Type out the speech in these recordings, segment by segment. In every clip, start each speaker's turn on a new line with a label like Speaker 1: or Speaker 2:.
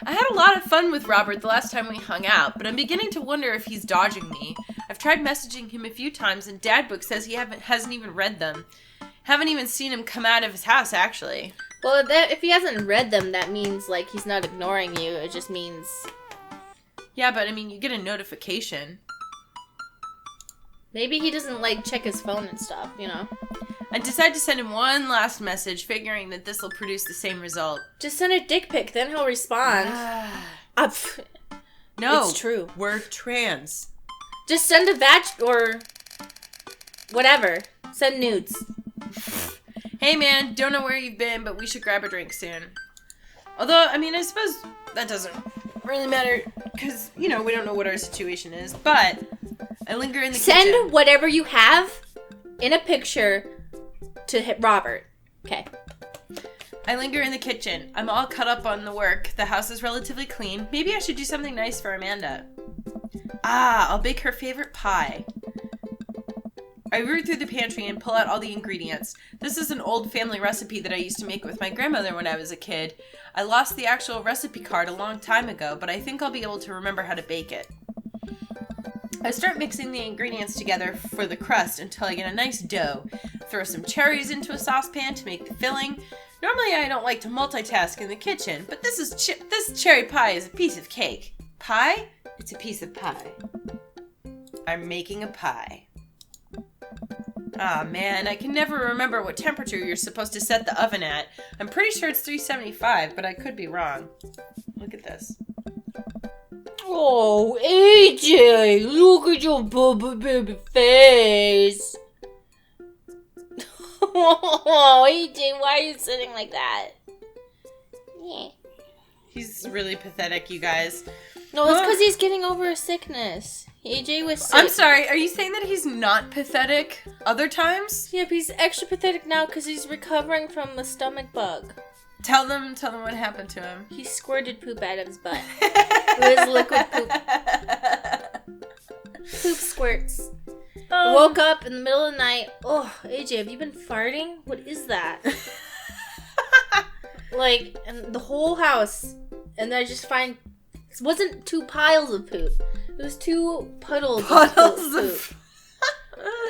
Speaker 1: I had a lot of fun with Robert the last time we hung out, but I'm beginning to wonder if he's dodging me. I've tried messaging him a few times, and Dadbook says he hasn't even read them. Haven't even seen him come out of his house, actually.
Speaker 2: Well, if he hasn't read them, that means, like, he's not ignoring you. It just means...
Speaker 1: Yeah, but, I mean, you get a notification.
Speaker 2: Maybe he doesn't, like, check his phone and stuff, you know?
Speaker 1: I decided to send him one last message, figuring that this will produce the same result.
Speaker 2: Just send a dick pic, then he'll respond.
Speaker 1: No.
Speaker 2: It's true.
Speaker 1: We're trans.
Speaker 2: Just send a batch or whatever. Send nudes.
Speaker 1: Hey man, don't know where you've been, but we should grab a drink soon. Although, I mean, I suppose that doesn't really matter, because, you know, we don't know what our situation is, but I linger in the kitchen.
Speaker 2: Send whatever you have in a picture to Robert. Okay.
Speaker 1: I linger in the kitchen. I'm all caught up on the work. The house is relatively clean. Maybe I should do something nice for Amanda. I'll bake her favorite pie. I root through the pantry and pull out all the ingredients. This is an old family recipe that I used to make with my grandmother when I was a kid. I lost the actual recipe card a long time ago, but I think I'll be able to remember how to bake it. I start mixing the ingredients together for the crust until I get a nice dough. Throw some cherries into a saucepan to make the filling. Normally I don't like to multitask in the kitchen, but this cherry pie is a piece of cake. Pie? It's a piece of pie. I'm making a pie. Man, I can never remember what temperature you're supposed to set the oven at. I'm pretty sure it's 375, but I could be wrong. Look at this.
Speaker 2: Oh, AJ, look at your baby face. Oh, AJ, why are you sitting like that? Yeah.
Speaker 1: He's really pathetic, you guys.
Speaker 2: No, it's because he's getting over a sickness. AJ was sick.
Speaker 1: I'm sorry, are you saying that he's not pathetic other times?
Speaker 2: Yeah, but he's extra pathetic now because he's recovering from the stomach bug.
Speaker 1: Tell them what happened to him.
Speaker 2: He squirted poop out of his butt. It was liquid poop. Poop squirts. I woke up in the middle of the night. Oh, AJ, have you been farting? What is that? Like, and the whole house. And then I just find... It wasn't 2 piles of poop. It was 2 puddles of poop.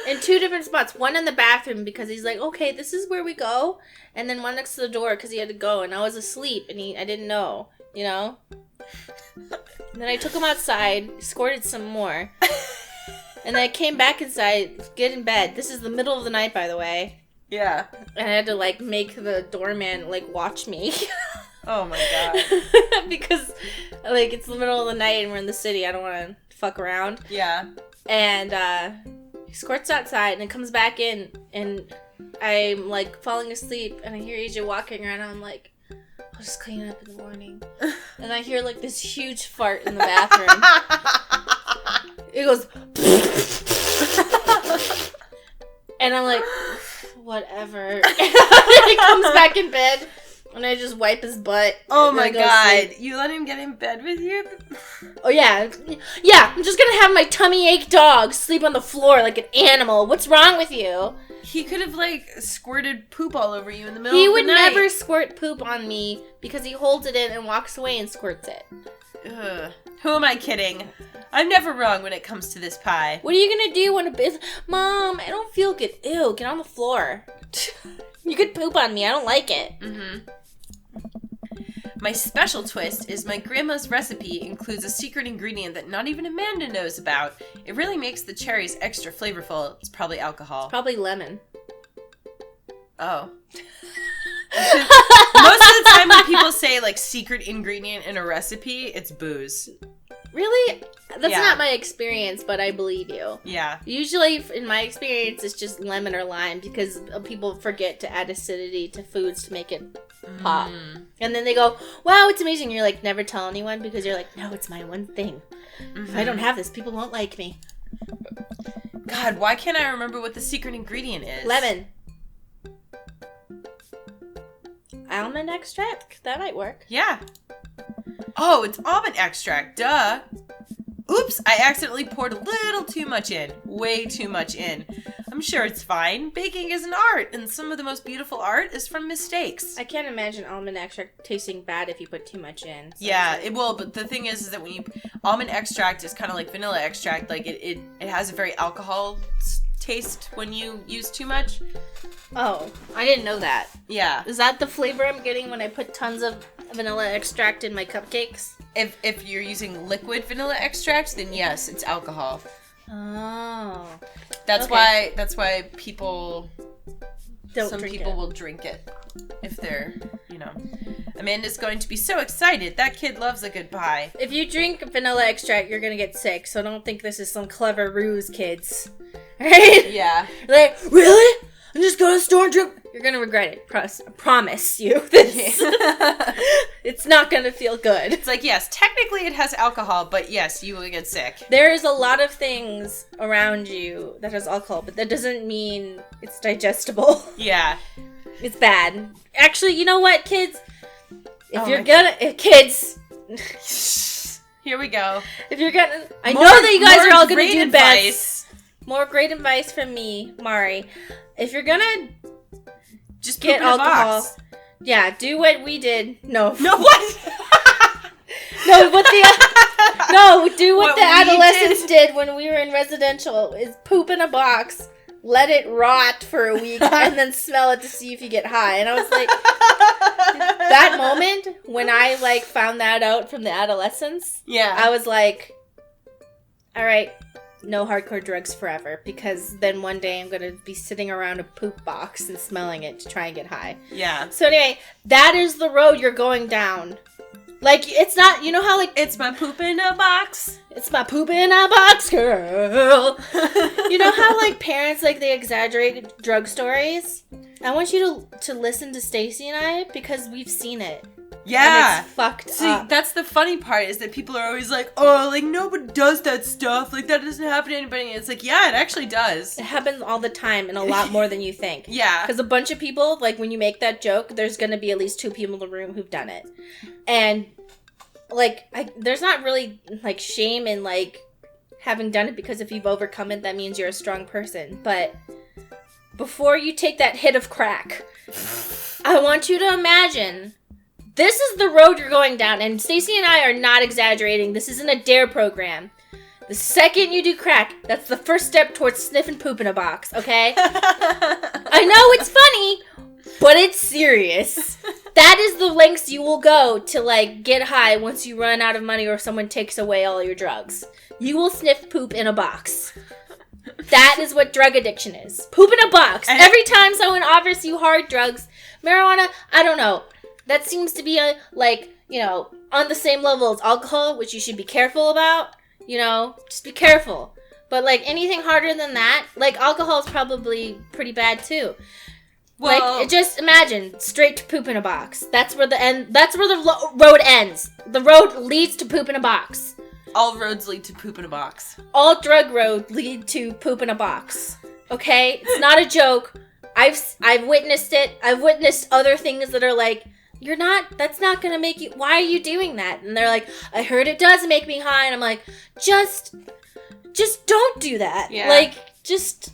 Speaker 2: In 2 different spots. One in the bathroom because he's like, okay, this is where we go. And then one next to the door because he had to go. And I was asleep and I didn't know, you know? And then I took him outside, squirted some more. And then I came back inside, get in bed. This is the middle of the night, by the way.
Speaker 1: Yeah.
Speaker 2: And I had to, like, make the doorman, like, watch me.
Speaker 1: Oh, my God.
Speaker 2: Because, like, it's the middle of the night and we're in the city. I don't want to fuck around.
Speaker 1: Yeah.
Speaker 2: And, he squirts outside and then comes back in. And I'm, like, falling asleep. And I hear AJ walking around. And I'm like, I'll just clean it up in the morning. And I hear, like, this huge fart in the bathroom. It goes... And I'm like, whatever. And he comes back in bed. And I just wipe his butt.
Speaker 1: Oh my God. You let him get in bed with you?
Speaker 2: Oh yeah. Yeah, I'm just gonna have my tummy ache dog sleep on the floor like an animal. What's wrong with you?
Speaker 1: He could have, like, squirted poop all over you in the middle
Speaker 2: He
Speaker 1: of the
Speaker 2: would
Speaker 1: night.
Speaker 2: never squirt poop on me because he holds it in and walks away and squirts it.
Speaker 1: Ugh. Who am I kidding? I'm never wrong when it comes to this pie.
Speaker 2: What are you gonna do when Mom, I don't feel good. Ew, get on the floor. You could poop on me. I don't like it.
Speaker 1: Mm-hmm. My special twist is my grandma's recipe includes a secret ingredient that not even Amanda knows about. It really makes the cherries extra flavorful. It's probably alcohol.
Speaker 2: Probably lemon.
Speaker 1: Oh. Most of the time when people say, like, secret ingredient in a recipe, it's booze.
Speaker 2: Really? That's
Speaker 1: Yeah.
Speaker 2: not my experience, but I believe you.
Speaker 1: Yeah.
Speaker 2: Usually, in my experience, it's just lemon or lime because people forget to add acidity to foods to make it pop. And then they go, wow, it's amazing. You're like, never tell anyone because you're like, no, it's my one thing. If I don't have this, people won't like me.
Speaker 1: God, why can't I remember what the secret ingredient is?
Speaker 2: Lemon. Almond extract? That might work.
Speaker 1: Yeah. Oh, it's almond extract. Duh. Oops, I accidentally poured a little too much in. Way too much in. I'm sure it's fine. Baking is an art, and some of the most beautiful art is from mistakes.
Speaker 2: I can't imagine almond extract tasting bad if you put too much in.
Speaker 1: Yeah, it will, but the thing is that when you... Almond extract is kind of like vanilla extract. Like, it has a very alcohol taste when you use too much.
Speaker 2: Oh, I didn't know that.
Speaker 1: Yeah.
Speaker 2: Is that the flavor I'm getting when I put tons of vanilla extract in my cupcakes?
Speaker 1: If you're using liquid vanilla extract, then yes, it's alcohol.
Speaker 2: Oh.
Speaker 1: That's why people...
Speaker 2: Some
Speaker 1: people will drink it if they're, Amanda's going to be so excited. That kid loves a good pie.
Speaker 2: If you drink vanilla extract, you're going to get sick, so don't think this is some clever ruse, kids. Right?
Speaker 1: Yeah.
Speaker 2: Like, really? I'm just going to the store and drink. You're going to regret it. Promise you this. It's not going to feel good.
Speaker 1: It's like, yes, technically it has alcohol, but yes, you will get sick.
Speaker 2: There's a lot of things around you that has alcohol, but that doesn't mean it's digestible.
Speaker 1: Yeah.
Speaker 2: It's bad. Actually, you know what, kids? Kids.
Speaker 1: Here we go.
Speaker 2: If you're gonna... I know that you guys are all going to do best. More great advice from me, Mari. If you're gonna
Speaker 1: just
Speaker 2: get alcohol, yeah, do what we did. No, what? Do what the adolescents did when we were in residential. Is poop in a box, let it rot for a week, and then smell it to see if you get high. And I was like, that moment when I found that out from the adolescents.
Speaker 1: Yeah,
Speaker 2: I was like, all right. No hardcore drugs forever, because then one day I'm going to be sitting around a poop box and smelling it to try and get high.
Speaker 1: Yeah.
Speaker 2: So anyway, that is the road you're going down. It's not, how
Speaker 1: it's my poop in a box.
Speaker 2: It's my poop in a box, girl. You know how parents, they exaggerate drug stories? I want you to listen to Stacy and I, because we've seen it.
Speaker 1: Yeah.
Speaker 2: And it's fucked
Speaker 1: See,
Speaker 2: up.
Speaker 1: that's the funny part, is that people are always like, oh, nobody does that stuff. That doesn't happen to anybody. And it's like, yeah, it actually does.
Speaker 2: It happens all the time, and a lot more than you think.
Speaker 1: Yeah.
Speaker 2: Because a bunch of people, when you make that joke, there's going to be at least 2 people in the room who've done it. And, there's not really, shame in, having done it, because if you've overcome it, that means you're a strong person. But before you take that hit of crack, I want you to imagine... This is the road you're going down, and Stacey and I are not exaggerating. This isn't a DARE program. The second you do crack, that's the first step towards sniffing poop in a box, okay? I know it's funny, but it's serious. That is the lengths you will go to, get high once you run out of money or someone takes away all your drugs. You will sniff poop in a box. That is what drug addiction is. Poop in a box. Every time someone offers you hard drugs, marijuana, I don't know. That seems to be, on the same level as alcohol, which you should be careful about. Just be careful. But, anything harder than that, alcohol is probably pretty bad, too. Well, just imagine, straight to poop in a box. That's where the road ends. The road leads to poop in a box.
Speaker 1: All roads lead to poop in a box.
Speaker 2: All drug roads lead to poop in a box. Okay? It's not a joke. I've witnessed it. I've witnessed other things that are that's not gonna make you, why are you doing that? And they're like, I heard it does make me high. And I'm like, just don't do that.
Speaker 1: Yeah.
Speaker 2: Just...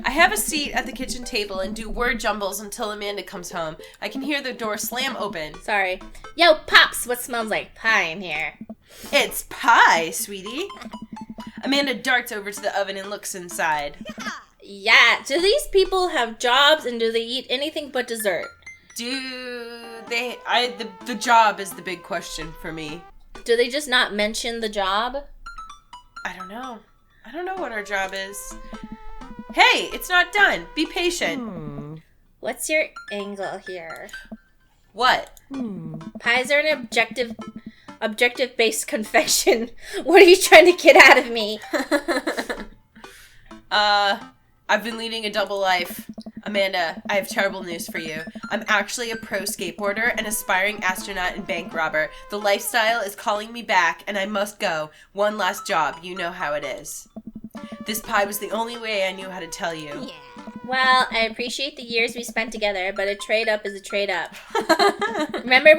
Speaker 1: I have a seat at the kitchen table and do word jumbles until Amanda comes home. I can hear the door slam open.
Speaker 2: Sorry. Yo, Pops, what smells like pie in here?
Speaker 1: It's pie, sweetie. Amanda darts over to the oven and looks inside.
Speaker 2: Yeah. Do these people have jobs, and do they eat anything but dessert?
Speaker 1: Do they... The job is the big question for me.
Speaker 2: Do they just not mention the job?
Speaker 1: I don't know. I don't know what our job is. Hey, it's not done. Be patient.
Speaker 2: What's your angle here?
Speaker 1: What?
Speaker 2: Pies are an objective-based confection. What are you trying to get out of me?
Speaker 1: I've been leading a double life. Amanda, I have terrible news for you. I'm actually a pro skateboarder, an aspiring astronaut, and bank robber. The lifestyle is calling me back, and I must go. One last job. You know how it is. This pie was the only way I knew how to tell you.
Speaker 2: Yeah. Well, I appreciate the years we spent together, but a trade-up is a trade-up. Remember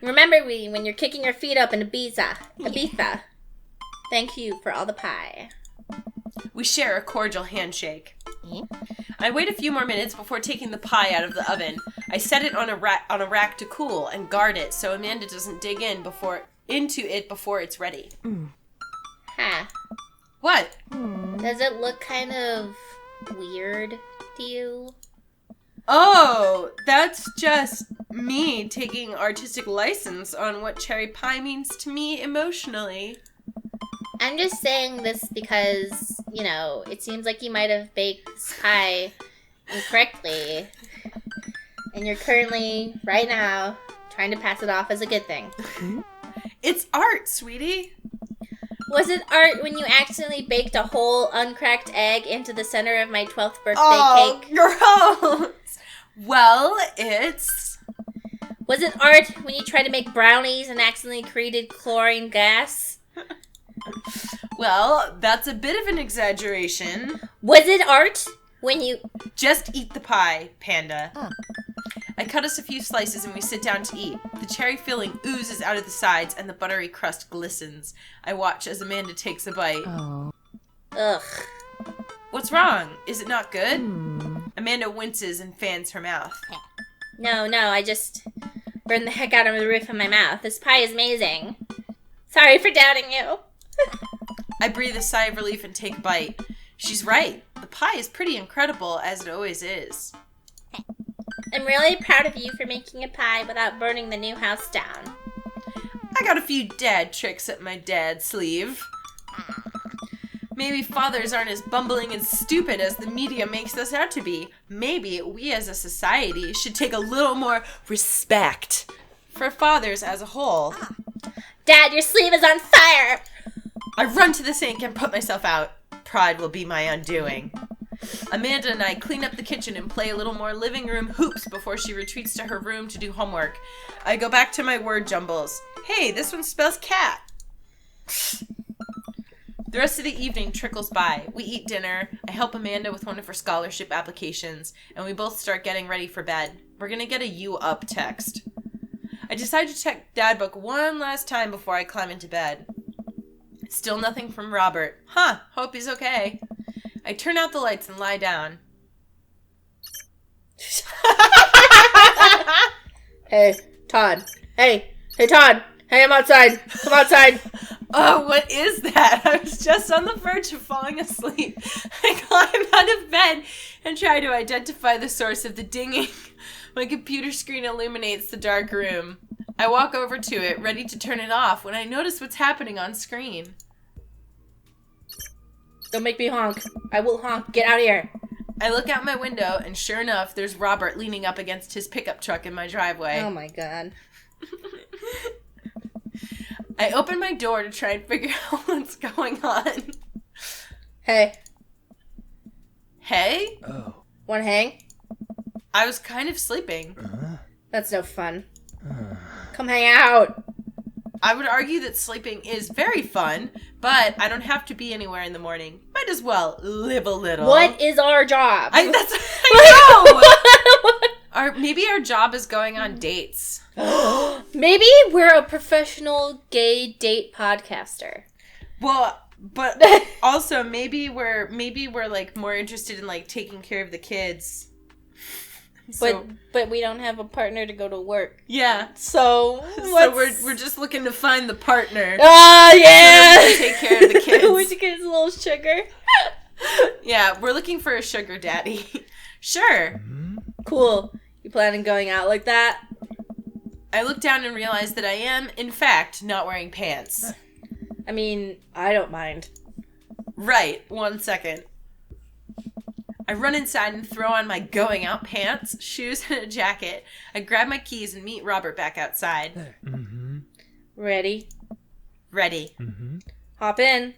Speaker 2: Remember me when you're kicking your feet up in Ibiza. Thank you for all the pie.
Speaker 1: We share a cordial handshake. I wait a few more minutes before taking the pie out of the oven. I set it on a rack to cool and guard it so Amanda doesn't dig into it before it's ready.
Speaker 2: Huh.
Speaker 1: What?
Speaker 2: Does it look kind of weird to you?
Speaker 1: Oh, that's just me taking artistic license on what cherry pie means to me emotionally.
Speaker 2: I'm just saying this because, it seems like you might have baked this pie incorrectly. And you're currently, right now, trying to pass it off as a good thing.
Speaker 1: It's art, sweetie.
Speaker 2: Was it art when you accidentally baked a whole uncracked egg into the center of my 12th birthday cake?
Speaker 1: Gross! Well, it's...
Speaker 2: Was it art when you tried to make brownies and accidentally created chlorine gas?
Speaker 1: Well, that's a bit of an exaggeration.
Speaker 2: Was it art when you...
Speaker 1: Just eat the pie, Panda. I cut us a few slices and we sit down to eat. The cherry filling oozes out of the sides and the buttery crust glistens. I watch as Amanda takes a bite.
Speaker 2: Ugh.
Speaker 1: What's wrong? Is it not good? Amanda winces and fans her mouth.
Speaker 2: No, I just burned the heck out of the roof of my mouth. This pie is amazing. Sorry for doubting you.
Speaker 1: I breathe a sigh of relief and take a bite. She's right. The pie is pretty incredible, as it always is.
Speaker 2: I'm really proud of you for making a pie without burning the new house down.
Speaker 1: I got a few dad tricks up my dad's sleeve. Maybe fathers aren't as bumbling and stupid as the media makes us out to be. Maybe we as a society should take a little more respect for fathers as a whole.
Speaker 2: Dad, your sleeve is on fire!
Speaker 1: I run to the sink and put myself out. Pride will be my undoing. Amanda and I clean up the kitchen and play a little more living room hoops before she retreats to her room to do homework. I go back to my word jumbles. Hey, this one spells cat. The rest of the evening trickles by. We eat dinner, I help Amanda with one of her scholarship applications, and we both start getting ready for bed. We're gonna get a "you up" text. I decide to check Dad Book one last time before I climb into bed. Still nothing from Robert. Hope he's okay. I turn out the lights and lie down.
Speaker 2: Hey, Todd. Hey, Todd. Hey, I'm outside. Come outside.
Speaker 1: Oh, what is that? I was just on the verge of falling asleep. I climb out of bed and try to identify the source of the dinging. My computer screen illuminates the dark room. I walk over to it, ready to turn it off, when I notice what's happening on screen.
Speaker 2: Don't make me honk. I will honk. Get out of here.
Speaker 1: I look out my window, and sure enough, there's Robert leaning up against his pickup truck in my driveway.
Speaker 2: Oh my god.
Speaker 1: I open my door to try and figure out what's going on.
Speaker 2: Hey.
Speaker 1: Hey?
Speaker 3: Oh.
Speaker 2: Wanna hang?
Speaker 1: I was kind of sleeping.
Speaker 2: That's no fun. Come hang out.
Speaker 1: I would argue that sleeping is very fun, but I don't have to be anywhere in the morning. Might as well live a little.
Speaker 2: What is our job?
Speaker 1: I know! Maybe our job is going on dates.
Speaker 2: Maybe we're a professional gay date podcaster.
Speaker 1: Well, but also maybe we're like more interested in like taking care of the kids.
Speaker 2: But we don't have a partner to go to work.
Speaker 1: Yeah.
Speaker 2: So
Speaker 1: we're just looking to find the partner.
Speaker 2: Oh yeah.
Speaker 1: To take care of the kids.
Speaker 2: Which gets a little sugar.
Speaker 1: Yeah, we're looking for a sugar daddy. Sure.
Speaker 2: Cool. You plan on going out like that?
Speaker 1: I look down and realize that I am, in fact, not wearing pants.
Speaker 2: I mean, I don't mind.
Speaker 1: Right. 1 second. I run inside and throw on my going out pants, shoes, and a jacket. I grab my keys and meet Robert back outside.
Speaker 3: Mm-hmm.
Speaker 2: Ready?
Speaker 1: Ready.
Speaker 3: Mm-hmm.
Speaker 2: Hop in.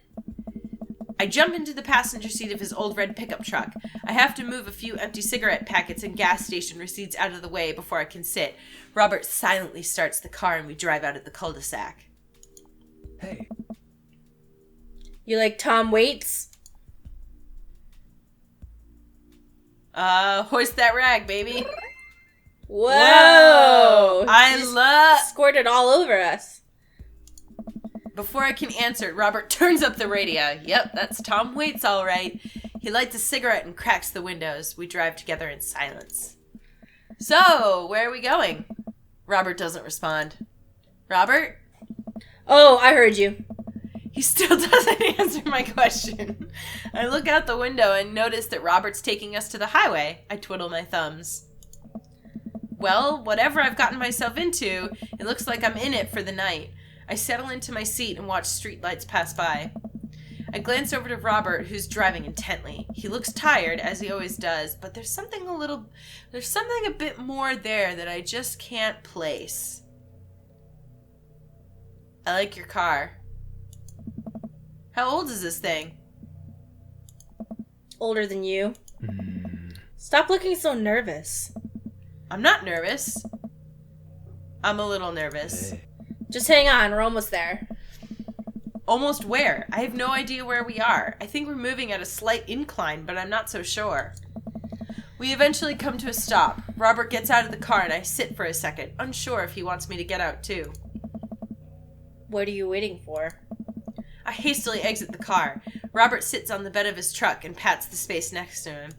Speaker 1: I jump into the passenger seat of his old red pickup truck. I have to move a few empty cigarette packets and gas station receipts out of the way before I can sit. Robert silently starts the car and we drive out of the cul-de-sac.
Speaker 3: Hey.
Speaker 2: You like Tom Waits?
Speaker 1: Hoist that rag, baby.
Speaker 2: Whoa!
Speaker 1: I love
Speaker 2: squirted all over us.
Speaker 1: Before I can answer, Robert turns up the radio. Yep, that's Tom Waits, all right. He lights a cigarette and cracks the windows. We drive together in silence. So, where are we going? Robert doesn't respond. Robert?
Speaker 2: Oh, I heard you.
Speaker 1: He still doesn't answer my question. I look out the window and notice that Robert's taking us to the highway. I twiddle my thumbs. Well, whatever I've gotten myself into, it looks like I'm in it for the night. I settle into my seat and watch streetlights pass by. I glance over to Robert, who's driving intently. He looks tired, as he always does, but there's something a bit more there that I just can't place. I like your car. How old is this thing?
Speaker 2: Older than you. Stop looking so nervous.
Speaker 1: I'm not nervous. I'm a little nervous.
Speaker 3: Hey.
Speaker 2: Just hang on, we're almost there.
Speaker 1: Almost where? I have no idea where we are. I think we're moving at a slight incline, but I'm not so sure. We eventually come to a stop. Robert gets out of the car and I sit for a second, unsure if he wants me to get out too.
Speaker 2: What are you waiting for?
Speaker 1: I hastily exit the car. Robert sits on the bed of his truck and pats the space next to him.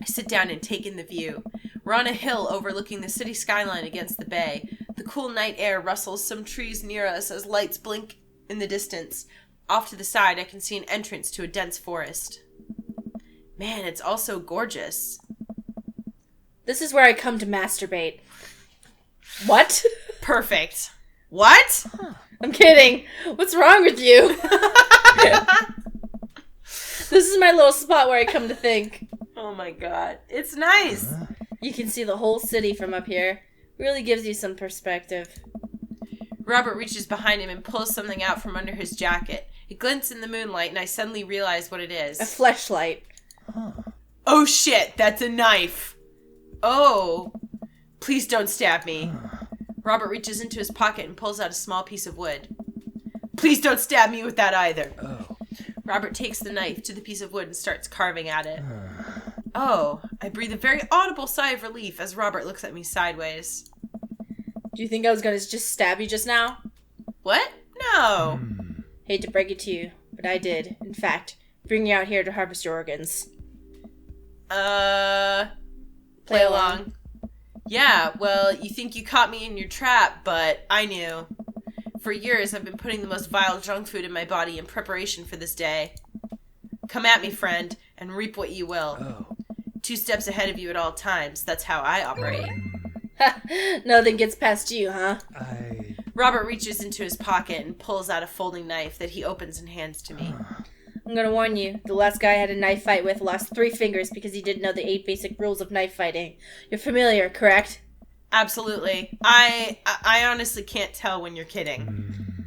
Speaker 1: I sit down and take in the view. We're on a hill overlooking the city skyline against the bay. The cool night air rustles some trees near us as lights blink in the distance. Off to the side, I can see an entrance to a dense forest. Man, it's all so gorgeous.
Speaker 2: This is where I come to masturbate. What?
Speaker 1: Perfect. What?
Speaker 2: I'm kidding. What's wrong with you? This is my little spot where I come to think.
Speaker 1: Oh my god. It's nice.
Speaker 2: You can see the whole city from up here. Really gives you some perspective.
Speaker 1: Robert reaches behind him and pulls something out from under his jacket. It glints in the moonlight and I suddenly realize what it is.
Speaker 2: A fleshlight.
Speaker 1: Oh shit, that's a knife. Oh. Please don't stab me. Robert reaches into his pocket and pulls out a small piece of wood. Please don't stab me with that either.
Speaker 3: Oh.
Speaker 1: Robert takes the knife to the piece of wood and starts carving at it. Oh, I breathe a very audible sigh of relief as Robert looks at me sideways.
Speaker 2: Do you think I was gonna just stab you just now?
Speaker 1: What? No.
Speaker 2: Hate to break it to you, but I did, in fact, bring you out here to harvest your organs.
Speaker 1: Play along. Yeah, well, you think you caught me in your trap, but I knew. For years, I've been putting the most vile junk food in my body in preparation for this day. Come at me, friend, and reap what you will.
Speaker 3: Oh.
Speaker 1: 2 steps ahead of you at all times. That's how I operate.
Speaker 2: Nothing gets past you, huh?
Speaker 1: Robert reaches into his pocket and pulls out a folding knife that he opens and hands to me.
Speaker 2: I'm gonna warn you, the last guy I had a knife fight with lost 3 fingers because he didn't know the 8 basic rules of knife fighting. You're familiar, correct?
Speaker 1: Absolutely. I honestly can't tell when you're kidding.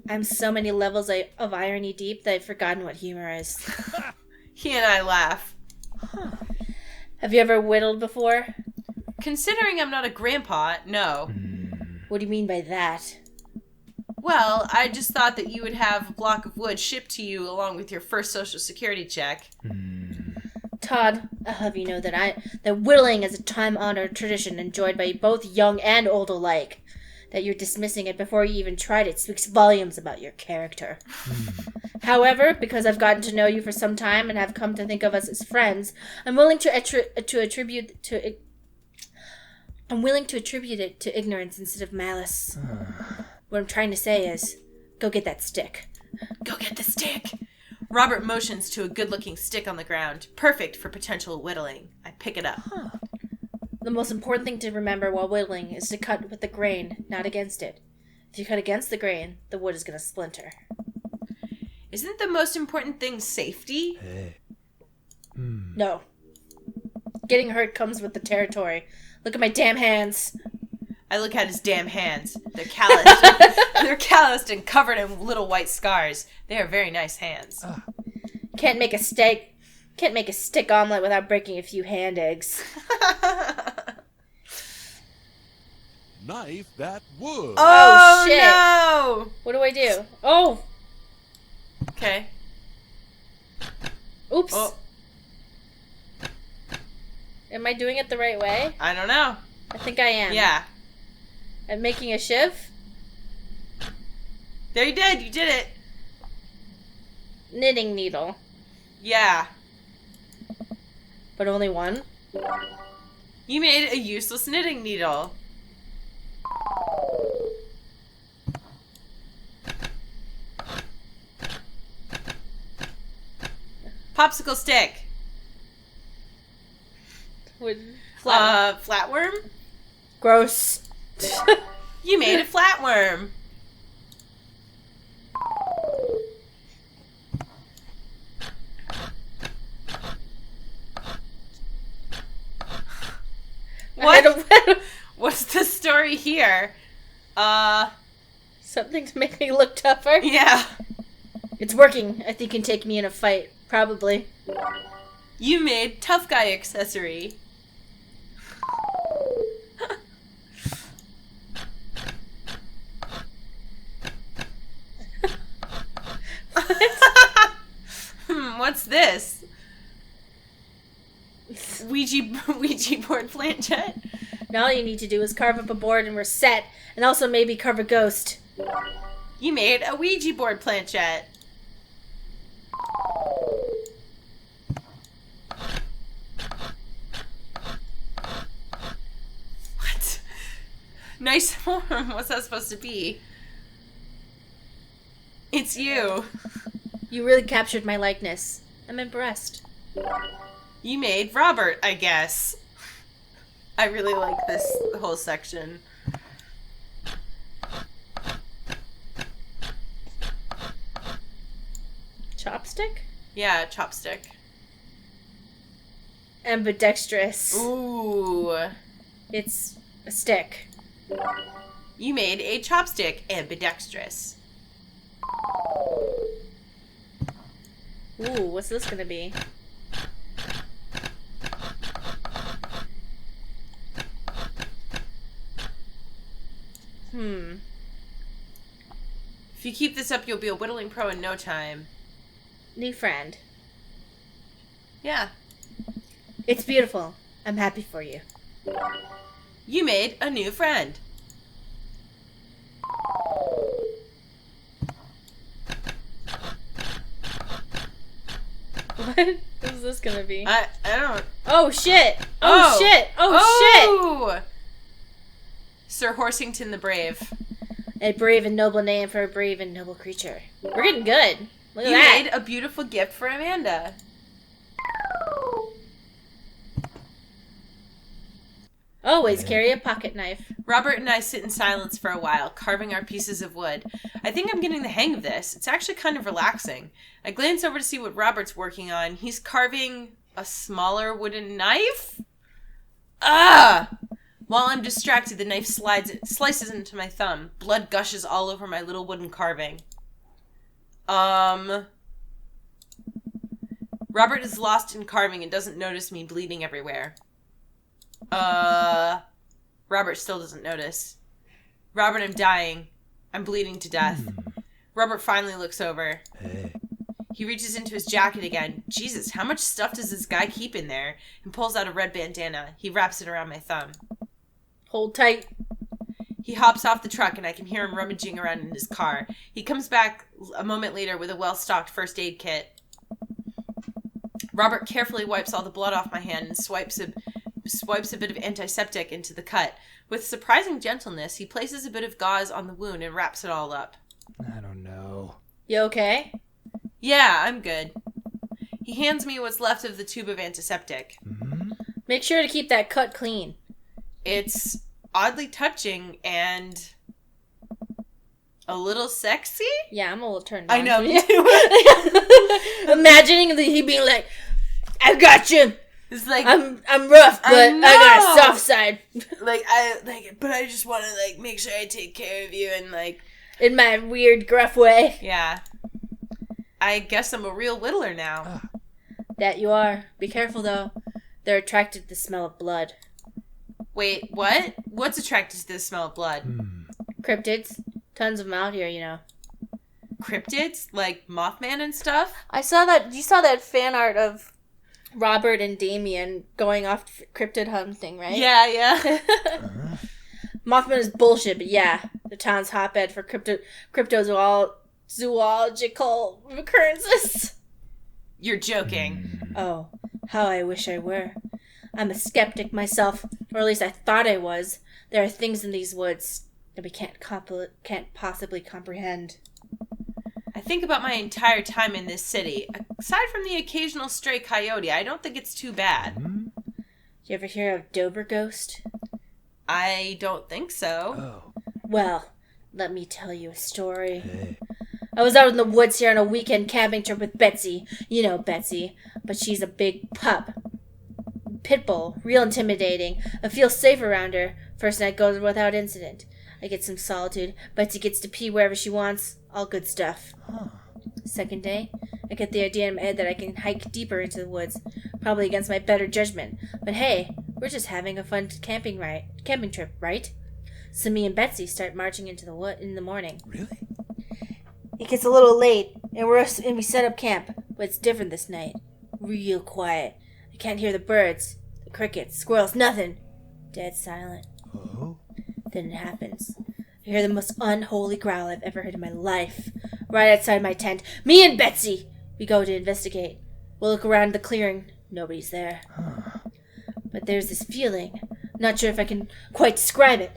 Speaker 2: I'm so many levels of irony deep that I've forgotten what humor is.
Speaker 1: He and I laugh.
Speaker 2: Have you ever whittled before?
Speaker 1: Considering I'm not a grandpa, no.
Speaker 2: What do you mean by that?
Speaker 1: Well, I just thought that you would have a block of wood shipped to you along with your first Social Security check.
Speaker 2: Todd, I'll have you know that whittling is a time-honored tradition enjoyed by both young and old alike. That you're dismissing it before you even tried it speaks volumes about your character. However, because I've gotten to know you for some time and have come to think of us as friends, I'm willing to attribute it to ignorance instead of malice. What I'm trying to say is, go get that stick.
Speaker 1: Go get the stick! Robert motions to a good-looking stick on the ground, perfect for potential whittling. I pick it up.
Speaker 2: The most important thing to remember while whittling is to cut with the grain, not against it. If you cut against the grain, the wood is going to splinter.
Speaker 1: Isn't the most important thing safety?
Speaker 3: Hey.
Speaker 2: No. Getting hurt comes with the territory. Look at my damn hands.
Speaker 1: I look at his damn hands. They're calloused. They're calloused and covered in little white scars. They are very nice hands.
Speaker 2: Can't make a stick omelet without breaking a few hand eggs.
Speaker 4: Knife that wood.
Speaker 1: Oh,
Speaker 2: shit.
Speaker 1: No!
Speaker 2: What do I do? Oh!
Speaker 1: Okay.
Speaker 2: Oops.
Speaker 1: Oh,
Speaker 2: Am I doing it the right way?
Speaker 1: I don't know.
Speaker 2: I think I am.
Speaker 1: Yeah.
Speaker 2: I'm making a shiv.
Speaker 1: There you did. You did it.
Speaker 2: Knitting needle.
Speaker 1: Yeah.
Speaker 2: But only one?
Speaker 1: You made a useless knitting needle. Popsicle stick. Flatworm?
Speaker 2: Gross.
Speaker 1: You made a flatworm. What? What's the story here?
Speaker 2: Something to make me look tougher?
Speaker 1: Yeah.
Speaker 2: It's working. I think you can take me in a fight. Probably.
Speaker 1: You made tough guy accessory. What's this? Ouija board planchette?
Speaker 2: Now all you need to do is carve up a board and we're set. And also maybe carve a ghost.
Speaker 1: You made a Ouija board planchette. What? Nice form. What's that supposed to be? It's you.
Speaker 2: You really captured my likeness. I'm impressed.
Speaker 1: You made Robert, I guess. I really like this whole section.
Speaker 2: Chopstick?
Speaker 1: Yeah, chopstick.
Speaker 2: Ambidextrous.
Speaker 1: Ooh.
Speaker 2: It's a stick.
Speaker 1: You made a chopstick ambidextrous.
Speaker 2: Ooh, what's this gonna be?
Speaker 1: If you keep this up, you'll be a whittling pro in no time.
Speaker 2: New friend.
Speaker 1: Yeah.
Speaker 2: It's beautiful. I'm happy for you.
Speaker 1: You made a new friend.
Speaker 2: What is this gonna be?
Speaker 1: I don't...
Speaker 2: Oh shit! Oh shit! Oh shit!
Speaker 1: Sir Horsington the Brave.
Speaker 2: A brave and noble name for a brave and noble creature. We're getting good. Look at
Speaker 1: You
Speaker 2: that.
Speaker 1: made a beautiful gift for Amanda.
Speaker 2: Always carry a pocket knife.
Speaker 1: Robert and I sit in silence for a while, carving our pieces of wood. I think I'm getting the hang of this. It's actually kind of relaxing. I glance over to see what Robert's working on. He's carving a smaller wooden knife? Ah! While I'm distracted, the knife slices into my thumb. Blood gushes all over my little wooden carving. Robert is lost in carving and doesn't notice me bleeding everywhere. Robert still doesn't notice. Robert, I'm dying. I'm bleeding to death. Robert finally looks over.
Speaker 3: Hey.
Speaker 1: He reaches into his jacket again. Jesus, how much stuff does this guy keep in there? And pulls out a red bandana. He wraps it around my thumb.
Speaker 2: Hold tight.
Speaker 1: He hops off the truck and I can hear him rummaging around in his car. He comes back a moment later with a well-stocked first aid kit. Robert carefully wipes all the blood off my hand and swipes a bit of antiseptic into the cut. With surprising gentleness, he places a bit of gauze on the wound and wraps it all up.
Speaker 3: I don't know.
Speaker 2: You okay?
Speaker 1: Yeah, I'm good. He hands me what's left of the tube of antiseptic.
Speaker 3: Mm-hmm.
Speaker 2: Make sure to keep that cut clean.
Speaker 1: It's oddly touching and a little sexy?
Speaker 2: Yeah, I'm a little turned
Speaker 1: I
Speaker 2: on.
Speaker 1: know, me too.
Speaker 2: Imagining he being like, I got you.
Speaker 1: It's like
Speaker 2: I'm rough, but I got a soft side.
Speaker 1: but I just want to make sure I take care of you and
Speaker 2: In my weird, gruff way.
Speaker 1: yeah. I guess I'm a real whittler now.
Speaker 2: That you are. Be careful, though. They're attracted to the smell of blood.
Speaker 1: Wait, what? What's attracted to the smell of blood?
Speaker 2: Cryptids. Tons of them out here, you know.
Speaker 1: Cryptids? Like Mothman and stuff?
Speaker 2: You saw that fan art of Robert and Damien going off cryptid hunting, right?
Speaker 1: Yeah.
Speaker 2: Mothman is bullshit, but yeah, the town's hotbed for cryptozoological occurrences.
Speaker 1: You're joking.
Speaker 2: Oh, how I wish I were. I'm a skeptic myself, or at least I thought I was. There are things in these woods that we can't possibly comprehend.
Speaker 1: I think about my entire time in this city. Aside from the occasional stray coyote, I don't think it's too bad.
Speaker 2: You ever hear of Dover Ghost?
Speaker 1: I don't think so.
Speaker 3: Oh.
Speaker 2: Well, let me tell you a story.
Speaker 3: Hey.
Speaker 2: I was out in the woods here on a weekend camping trip with Betsy. You know Betsy, but she's a big pup. Pitbull, real intimidating. I feel safe around her. First night goes without incident. I get some solitude. Betsy gets to pee wherever she wants. All good stuff. Second day, I get the idea in my head that I can hike deeper into the woods, probably against my better judgment. But hey, we're just having a fun camping trip, right? So me and Betsy start marching into the wood in the morning.
Speaker 3: Really?
Speaker 2: It gets a little late, and we set up camp, but it's different this night. Real quiet. I can't hear the birds, the crickets, squirrels, nothing. Dead silent.
Speaker 3: Oh.
Speaker 2: Then it happens. I hear the most unholy growl I've ever heard in my life. Right outside my tent. Me and Betsy! We go to investigate. We'll look around the clearing. Nobody's there. But there's this feeling. Not sure if I can quite describe it.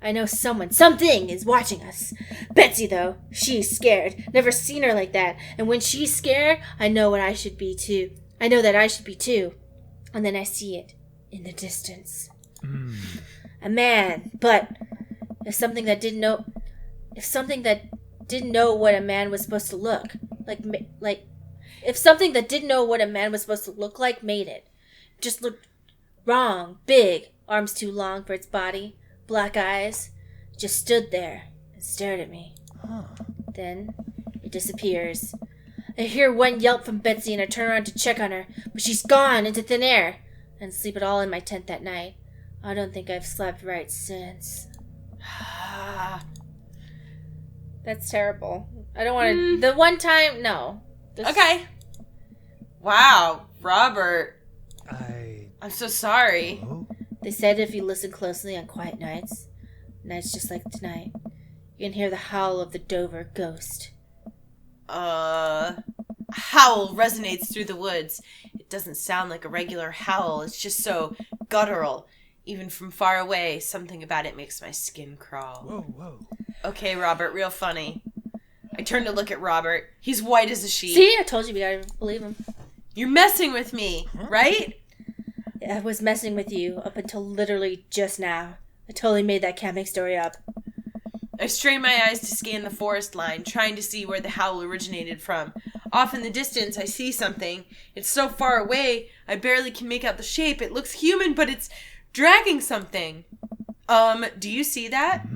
Speaker 2: I know something is watching us. Betsy, though, she's scared. Never seen her like that. And when she's scared, I know what I should be too. I know that I should be too. And then I see it in the distance. A man, but if something that didn't know what a man was supposed to look like, if something that didn't know what a man was supposed to look like made it, just looked wrong, big, arms too long for its body, black eyes, just stood there and stared at me. Then it disappears. I hear one yelp from Betsy and I turn around to check on her, but she's gone into thin air. I didn't sleep at all in my tent that night. I don't think I've slept right since. That's terrible. I don't want to... The one time... No.
Speaker 1: Okay. Wow, Robert. I'm so sorry.
Speaker 3: Oh.
Speaker 2: They said if you listen closely on quiet nights just like tonight, you can hear the howl of the Dover Ghost.
Speaker 1: Howl resonates through the woods. It doesn't sound like a regular howl. It's just so guttural. Even from far away, something about it makes my skin crawl.
Speaker 3: Whoa.
Speaker 1: Okay, Robert, real funny. I turn to look at Robert. He's white as a sheet.
Speaker 2: See? I told you we gotta believe him.
Speaker 1: You're messing with me, right?
Speaker 2: I was messing with you up until literally just now. I totally made that camping story up.
Speaker 1: I strain my eyes to scan the forest line, trying to see where the howl originated from. Off in the distance, I see something. It's so far away, I barely can make out the shape. It looks human, but it's dragging something. Do you see that?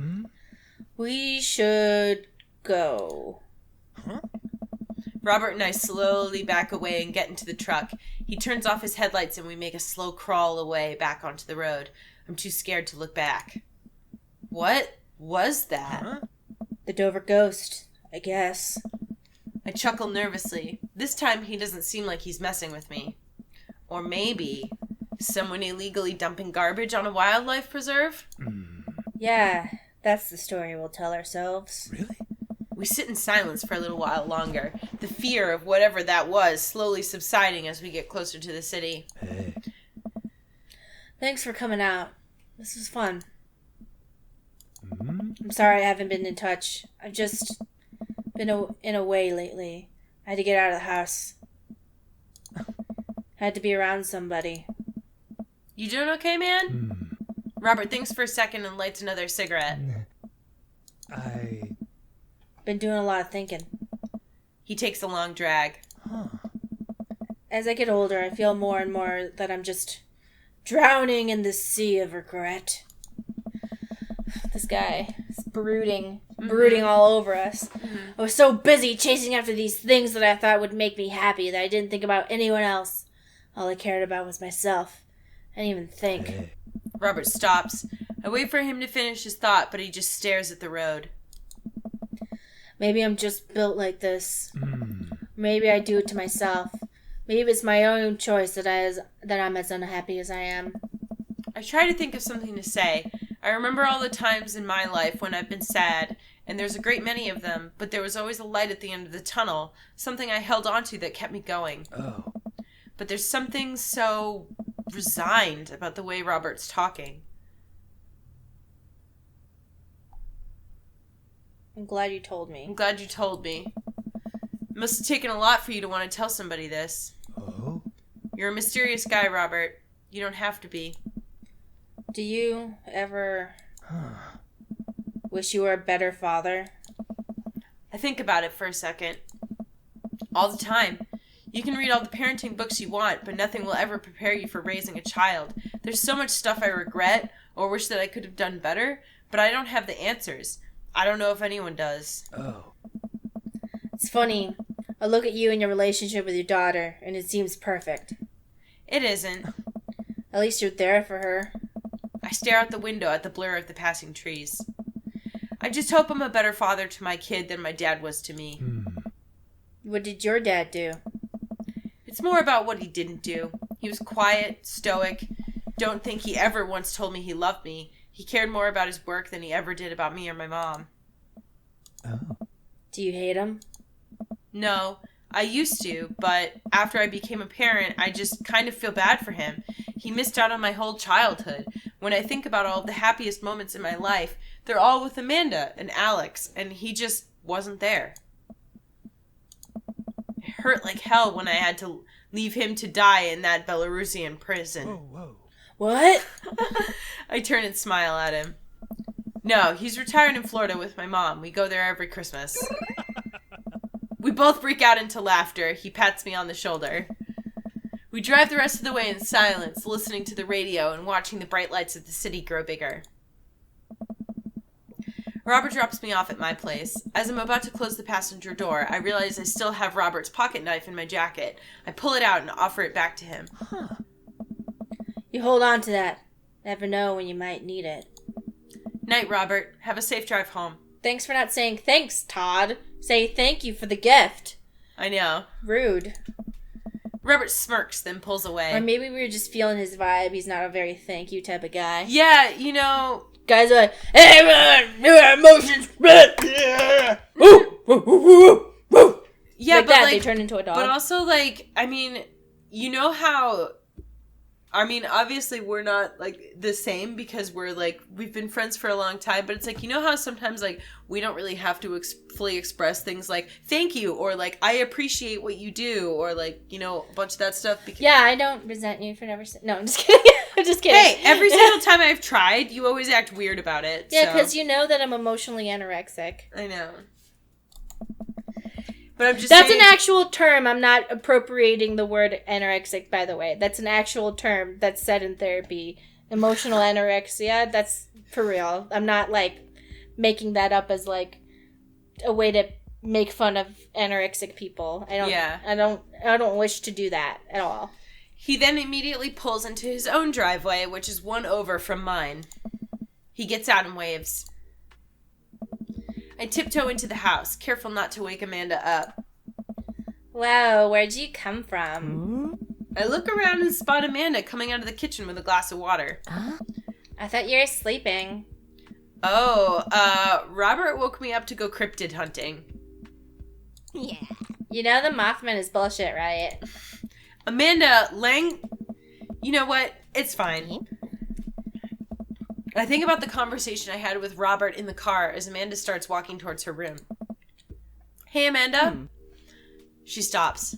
Speaker 2: We should go.
Speaker 1: Robert and I slowly back away and get into the truck. He turns off his headlights and we make a slow crawl away back onto the road. I'm too scared to look back. What was that?
Speaker 2: The Dover Ghost, I guess.
Speaker 1: I chuckle nervously. This time he doesn't seem like he's messing with me. Or maybe someone illegally dumping garbage on a wildlife preserve?
Speaker 2: Yeah, that's the story we'll tell ourselves.
Speaker 3: Really?
Speaker 1: We sit in silence for a little while longer, the fear of whatever that was slowly subsiding as we get closer to the city.
Speaker 3: Hey.
Speaker 2: Thanks for coming out. This was fun. I'm sorry I haven't been in touch. I've just been in a way lately. I had to get out of the house. Had to be around somebody.
Speaker 1: You doing okay, man? Robert thinks for a second and lights another cigarette.
Speaker 2: Been doing a lot of thinking.
Speaker 1: He takes a long drag.
Speaker 2: As I get older, I feel more and more that I'm just drowning in the sea of regret. This guy is brooding all over us. I was so busy chasing after these things that I thought would make me happy that I didn't think about anyone else. All I cared about was myself. I didn't even think.
Speaker 3: Hey.
Speaker 1: Robert stops. I wait for him to finish his thought, but he just stares at the road.
Speaker 2: Maybe I'm just built like this. Maybe I do it to myself. Maybe it's my own choice that I'm as unhappy as I am.
Speaker 1: I try to think of something to say. I remember all the times in my life when I've been sad, and there's a great many of them, but there was always a light at the end of the tunnel, something I held onto that kept me going.
Speaker 3: Oh.
Speaker 1: But there's something so resigned about the way Robert's talking.
Speaker 2: I'm glad you told me.
Speaker 1: I'm glad you told me. It must have taken a lot for you to want to tell somebody this.
Speaker 3: Oh?
Speaker 1: You're a mysterious guy, Robert. You don't have to be.
Speaker 2: Do you ever wish you were a better father?
Speaker 1: I think about it for a second. All the time. You can read all the parenting books you want, but nothing will ever prepare you for raising a child. There's so much stuff I regret or wish that I could have done better, but I don't have the answers. I don't know if anyone does.
Speaker 3: Oh.
Speaker 2: It's funny. I look at you and your relationship with your daughter, and it seems perfect.
Speaker 1: It isn't.
Speaker 2: At least you're there for her.
Speaker 1: I stare out the window at the blur of the passing trees. I just hope I'm a better father to my kid than my dad was to me.
Speaker 2: What did your dad do?
Speaker 1: It's more about what he didn't do. He was quiet, stoic. Don't think he ever once told me he loved me. He cared more about his work than he ever did about me or my mom.
Speaker 3: Oh.
Speaker 2: Do you hate him?
Speaker 1: No, I used to, but after I became a parent, I just kind of feel bad for him. He missed out on my whole childhood. When I think about all of the happiest moments in my life, they're all with Amanda and Alex, and he just wasn't there. It hurt like hell when I had to leave him to die in that Belarusian prison.
Speaker 3: Whoa.
Speaker 2: What?
Speaker 1: I turn and smile at him. No, he's retired in Florida with my mom. We go there every Christmas. We both break out into laughter. He pats me on the shoulder. We drive the rest of the way in silence, listening to the radio and watching the bright lights of the city grow bigger. Robert drops me off at my place. As I'm about to close the passenger door, I realize I still have Robert's pocket knife in my jacket. I pull it out and offer it back to him.
Speaker 2: You hold on to that. Never know when you might need it.
Speaker 1: Night, Robert. Have a safe drive home.
Speaker 2: Thanks for not saying thanks, Todd. Say thank you for the gift.
Speaker 1: I know.
Speaker 2: Rude.
Speaker 1: Robert smirks, then pulls away.
Speaker 2: Or maybe we were just feeling his vibe. He's not a very thank you type of guy.
Speaker 1: Yeah, you know...
Speaker 2: Guys are like, hey man, your emotions. Woo, woo, woo, woo, woo.
Speaker 1: Yeah,
Speaker 2: like
Speaker 1: but
Speaker 2: that,
Speaker 1: like,
Speaker 2: they turn into a dog.
Speaker 1: But also, like, I mean, you know how... I mean, obviously we're not, like, the same because we're, like, we've been friends for a long time, but it's like, you know how sometimes, like, we don't really have to fully express things like, thank you, or, like, I appreciate what you do, or, like, you know, a bunch of that stuff. Because...
Speaker 2: Yeah, I don't resent you for never saying... No, I'm just kidding. I'm just kidding.
Speaker 1: Hey, every single time I've tried, you always act weird about it.
Speaker 2: Yeah, because you know that I'm emotionally anorexic.
Speaker 1: I know. But I'm just
Speaker 2: That's
Speaker 1: saying...
Speaker 2: an actual term. I'm not appropriating the word anorexic, by the way. That's an actual term that's said in therapy. Emotional anorexia. That's for real. I'm not, like, making that up as, like, a way to make fun of anorexic people. I don't wish to do that at all.
Speaker 1: He then immediately pulls into his own driveway, which is one over from mine. He gets out and waves. I tiptoe into the house, careful not to wake Amanda up.
Speaker 2: Wow, where'd you come from?
Speaker 1: I look around and spot Amanda coming out of the kitchen with a glass of water.
Speaker 2: I thought you were sleeping.
Speaker 1: Oh, Robert woke me up to go cryptid hunting.
Speaker 2: Yeah. You know the Mothman is bullshit, right?
Speaker 1: Amanda, you know what? It's fine. I think about the conversation I had with Robert in the car as Amanda starts walking towards her room. Hey, Amanda. She stops.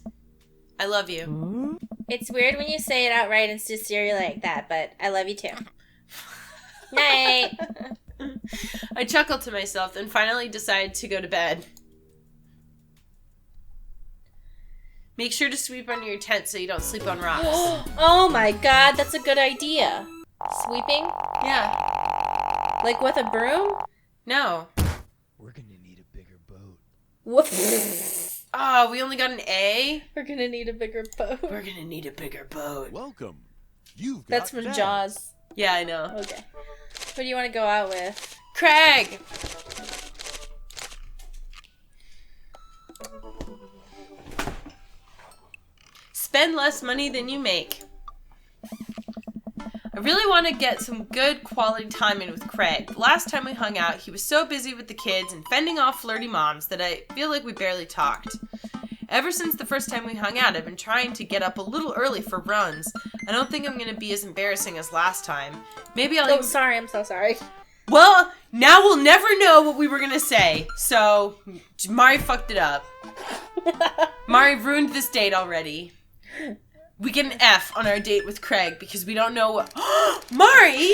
Speaker 1: I love you.
Speaker 2: It's weird when you say it outright and sincerely like that, but I love you too. Night.
Speaker 1: I chuckle to myself and finally decide to go to bed. Make sure to sweep under your tent so you don't sleep on rocks.
Speaker 2: Oh my god, that's a good idea. Sweeping?
Speaker 1: Yeah.
Speaker 2: Like with a broom?
Speaker 1: No.
Speaker 3: We're gonna need a bigger boat.
Speaker 2: Woof.
Speaker 1: Oh, we only got an A?
Speaker 2: We're gonna need a bigger boat.
Speaker 1: We're gonna need a bigger boat.
Speaker 3: Welcome. You've got
Speaker 2: That's from
Speaker 3: bags.
Speaker 2: Jaws.
Speaker 1: Yeah, I know.
Speaker 2: Okay. Who do you want to go out with?
Speaker 1: Craig! spend less money than you make. I really want to get some good quality time in with Craig. Last time we hung out, he was so busy with the kids and fending off flirty moms that I feel like we barely talked. Ever since the first time we hung out, I've been trying to get up a little early for runs. I don't think I'm going to be as embarrassing as last time. Maybe I'll...
Speaker 2: sorry, I'm so sorry.
Speaker 1: Well, now we'll never know what we were going to say. So, Mari fucked it up. Mari ruined this date already. We get an F on our date with Craig because we don't know what... Mari!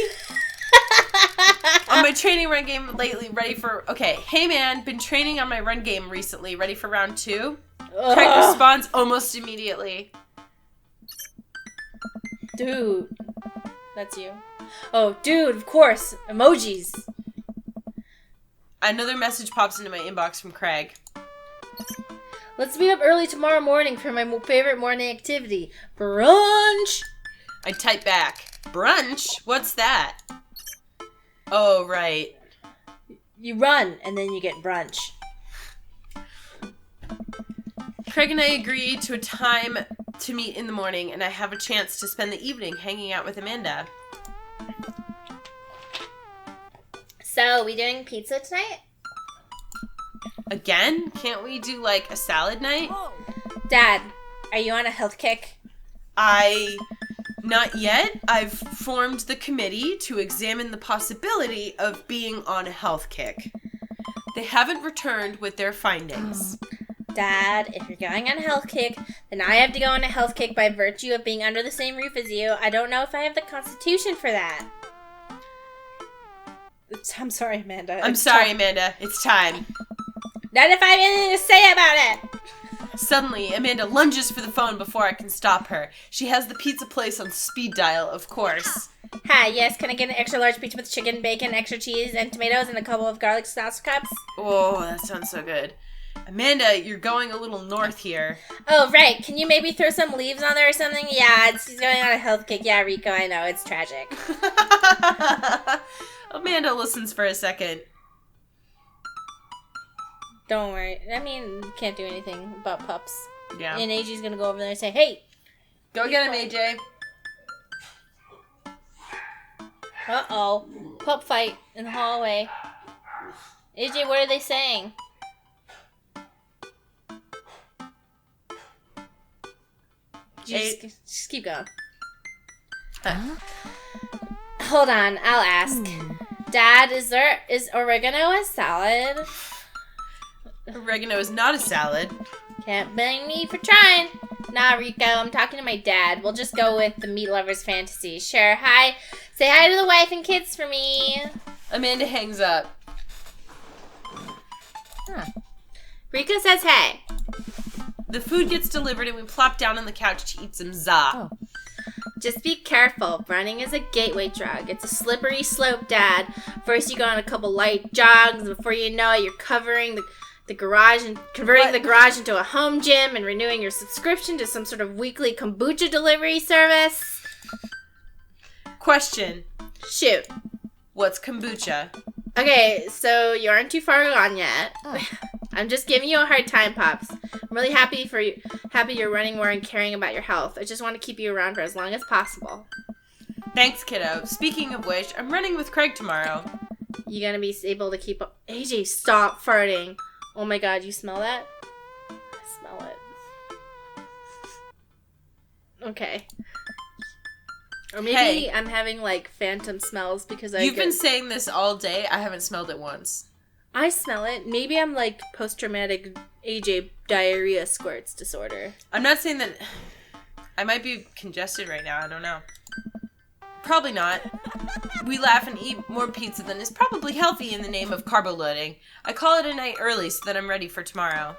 Speaker 1: On my training run game lately, ready for... Okay, hey man, been training on my run game recently, ready for round 2? Craig responds almost immediately.
Speaker 2: Dude. That's you. Oh, dude, of course. Emojis.
Speaker 1: Another message pops into my inbox from Craig.
Speaker 2: Let's meet up early tomorrow morning for my favorite morning activity. Brunch!
Speaker 1: I type back, brunch? What's that? Oh, right.
Speaker 2: You run, and then you get brunch.
Speaker 1: Craig and I agreed to a time to meet in the morning, and I have a chance to spend the evening hanging out with Amanda.
Speaker 2: So, we doing pizza tonight?
Speaker 1: Again? Can't we do, like, a salad night?
Speaker 2: Dad, are you on a health kick?
Speaker 1: Not yet. I've formed the committee to examine the possibility of being on a health kick. They haven't returned with their findings.
Speaker 2: Dad, if you're going on a health kick, then I have to go on a health kick by virtue of being under the same roof as you. I don't know if I have the constitution for that. I'm sorry, Amanda.
Speaker 1: I'm sorry, Amanda. It's time.
Speaker 2: Not if I have anything to say about it.
Speaker 1: Suddenly, Amanda lunges for the phone before I can stop her. She has the pizza place on speed dial, of course.
Speaker 2: Hi, yes, can I get an extra large pizza with chicken, bacon, extra cheese, and tomatoes, and a couple of garlic sauce cups?
Speaker 1: Oh, that sounds so good. Amanda, you're going a little north here.
Speaker 2: Oh, right. Can you maybe throw some leaves on there or something? Yeah, she's going on a health kick. Yeah, Rico, I know. It's tragic.
Speaker 1: Amanda listens for a second.
Speaker 2: Don't worry. I mean, you can't do anything about pups.
Speaker 1: Yeah.
Speaker 2: And AJ's going to go over there and say, hey.
Speaker 1: Go get him, AJ.
Speaker 2: Uh-oh. Pup fight in the hallway. AJ, what are they saying? Just keep going. Hold on, I'll ask. Dad, is oregano a salad?
Speaker 1: Oregano is not a salad.
Speaker 2: Can't blame me for trying. Nah, Rico, I'm talking to my dad. We'll just go with the meat lover's fantasy. Sure, hi. Say hi to the wife and kids for me.
Speaker 1: Amanda hangs up.
Speaker 2: Huh. Rico says hey.
Speaker 1: The food gets delivered and we plop down on the couch to eat some za.
Speaker 2: Oh. Just be careful. Running is a gateway drug. It's a slippery slope, Dad. First you go on a couple light jogs, and before you know it, you're covering the garage and converting the garage into a home gym and renewing your subscription to some sort of weekly kombucha delivery service.
Speaker 1: Question.
Speaker 2: Shoot.
Speaker 1: What's kombucha?
Speaker 2: Okay, so you aren't too far gone yet. I'm just giving you a hard time, Pops. I'm really happy you're running more and caring about your health. I just want to keep you around for as long as possible.
Speaker 1: Thanks, kiddo. Speaking of which, I'm running with Craig tomorrow.
Speaker 2: You gonna be able to keep up? AJ, stop farting. Oh my god, you smell that? I smell it. Okay. Or maybe I'm having, like, phantom smells because
Speaker 1: You've been saying this all day. I haven't smelled it once.
Speaker 2: I smell it. Maybe I'm, like, post-traumatic AJ diarrhea squirts disorder.
Speaker 1: I'm not saying that... I might be congested right now. I don't know. Probably not. We laugh and eat more pizza than is probably healthy in the name of carbo loading. I call it a night early so that I'm ready for tomorrow.